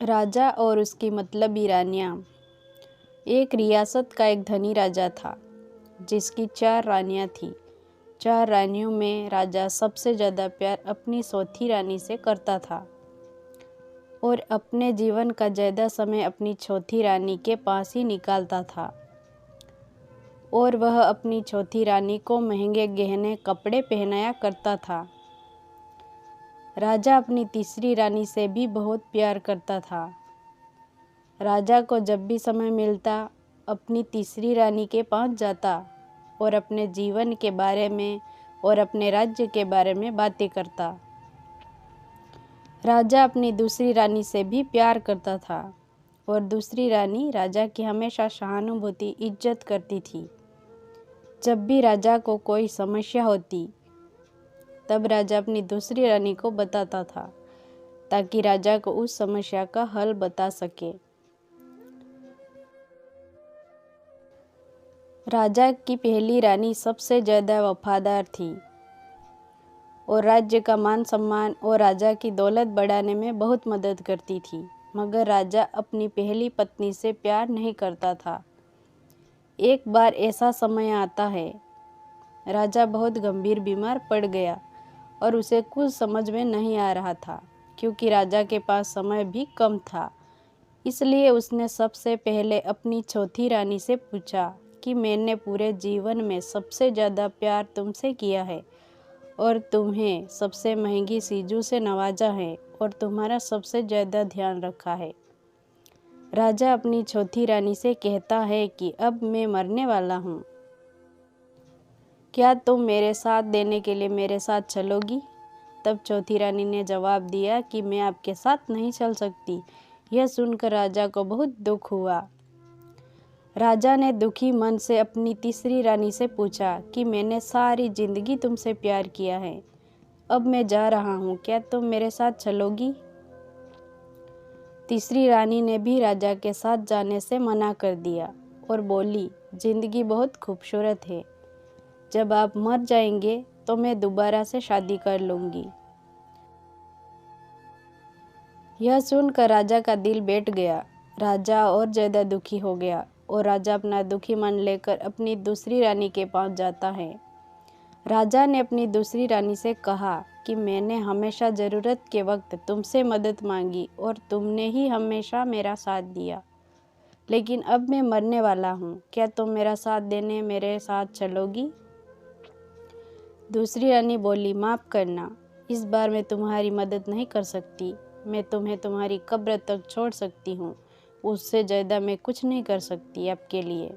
राजा और उसकी मतलबी रानियाँ। एक रियासत का एक धनी राजा था जिसकी 4 रानियाँ थीं। 4 रानियों में राजा सबसे ज़्यादा प्यार अपनी चौथी रानी से करता था और अपने जीवन का ज़्यादा समय अपनी चौथी रानी के पास ही निकालता था। और वह अपनी चौथी रानी को महंगे गहने कपड़े पहनाया करता था। राजा अपनी तीसरी रानी से भी बहुत प्यार करता था। राजा को जब भी समय मिलता अपनी तीसरी रानी के पास जाता और अपने जीवन के बारे में और अपने राज्य के बारे में बातें करता। राजा अपनी दूसरी रानी से भी प्यार करता था और दूसरी रानी राजा की हमेशा सहानुभूति इज्जत करती थी। जब भी राजा को कोई समस्या होती तब राजा अपनी दूसरी रानी को बताता था ताकि राजा को उस समस्या का हल बता सके। राजा की पहली रानी सबसे ज़्यादा वफादार थी और राज्य का मान सम्मान और राजा की दौलत बढ़ाने में बहुत मदद करती थी। मगर राजा अपनी पहली पत्नी से प्यार नहीं करता था। एक बार ऐसा समय आता है, राजा बहुत गंभीर बीमार पड़ गया और उसे कुछ समझ में नहीं आ रहा था क्योंकि राजा के पास समय भी कम था। इसलिए उसने सबसे पहले अपनी चौथी रानी से पूछा कि मैंने पूरे जीवन में सबसे ज़्यादा प्यार तुमसे किया है और तुम्हें सबसे महंगी चीज़ों से नवाजा है और तुम्हारा सबसे ज़्यादा ध्यान रखा है। राजा अपनी चौथी रानी से कहता है कि अब मैं मरने वाला हूँ, क्या तुम मेरे साथ देने के लिए मेरे साथ चलोगी? तब चौथी रानी ने जवाब दिया कि मैं आपके साथ नहीं चल सकती। यह सुनकर राजा को बहुत दुख हुआ। राजा ने दुखी मन से अपनी तीसरी रानी से पूछा कि मैंने सारी जिंदगी तुमसे प्यार किया है, अब मैं जा रहा हूँ, क्या तुम मेरे साथ चलोगी? तीसरी रानी ने भी राजा के साथ जाने से मना कर दिया और बोली, जिंदगी बहुत खूबसूरत है, जब आप मर जाएंगे तो मैं दोबारा से शादी कर लूँगी। यह सुनकर राजा का दिल बैठ गया। राजा और ज़्यादा दुखी हो गया और राजा अपना दुखी मन लेकर अपनी दूसरी रानी के पास जाता है। राजा ने अपनी दूसरी रानी से कहा कि मैंने हमेशा ज़रूरत के वक्त तुमसे मदद मांगी और तुमने ही हमेशा मेरा साथ दिया, लेकिन अब मैं मरने वाला हूँ, क्या तुम मेरा साथ देने मेरे साथ चलोगी? दूसरी रानी बोली, माफ़ करना, इस बार मैं तुम्हारी मदद नहीं कर सकती। मैं तुम्हें तुम्हारी कब्र तक छोड़ सकती हूँ, उससे ज़्यादा मैं कुछ नहीं कर सकती आपके लिए।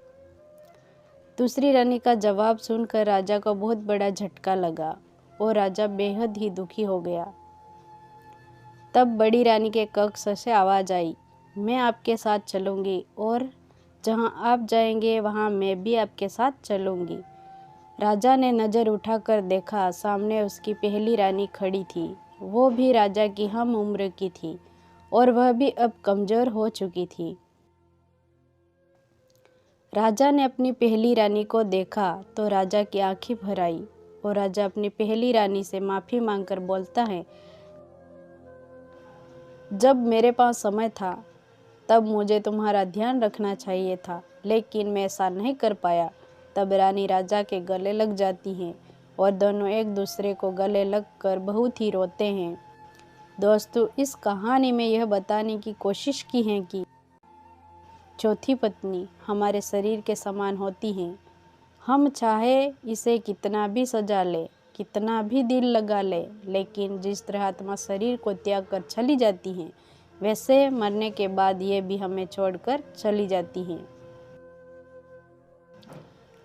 दूसरी रानी का जवाब सुनकर राजा को बहुत बड़ा झटका लगा और राजा बेहद ही दुखी हो गया। तब बड़ी रानी के कक्ष से आवाज़ आई, मैं आपके साथ चलूँगी और जहाँ आप जाएंगे वहाँ मैं भी आपके साथ चलूँगी। राजा ने नज़र उठाकर देखा, सामने उसकी पहली रानी खड़ी थी। वो भी राजा की हम उम्र की थी और वह भी अब कमज़ोर हो चुकी थी। राजा ने अपनी पहली रानी को देखा तो राजा की आंखें भर आई और राजा अपनी पहली रानी से माफ़ी मांगकर बोलता है, जब मेरे पास समय था तब मुझे तुम्हारा ध्यान रखना चाहिए था, लेकिन मैं ऐसा नहीं कर पाया। तब रानी राजा के गले लग जाती हैं और दोनों एक दूसरे को गले लगकर बहुत ही रोते हैं। दोस्तों, इस कहानी में यह बताने की कोशिश की है कि चौथी पत्नी हमारे शरीर के समान होती हैं। हम चाहे इसे कितना भी सजा ले, कितना भी दिल लगा ले, लेकिन जिस तरह आत्मा शरीर को त्याग कर चली जाती है, वैसे मरने के बाद ये भी हमें छोड़कर चली जाती हैं।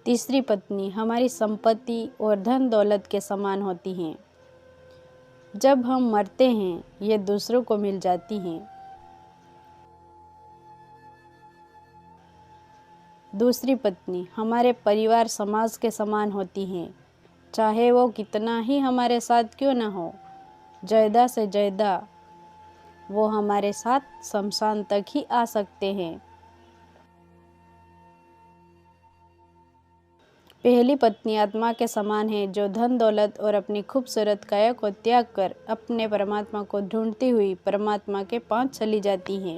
तीसरी पत्नी हमारी संपत्ति और धन दौलत के समान होती हैं। जब हम मरते हैं, ये दूसरों को मिल जाती हैं। दूसरी पत्नी हमारे परिवार समाज के समान होती हैं, चाहे वो कितना ही हमारे साथ क्यों ना हो। ज़्यादा से ज़्यादा वो हमारे साथ शमशान तक ही आ सकते हैं। पहली पत्नी आत्मा के समान है, जो धन दौलत और अपनी खूबसूरत काया को त्याग कर अपने परमात्मा को ढूंढती हुई परमात्मा के पास चली जाती है।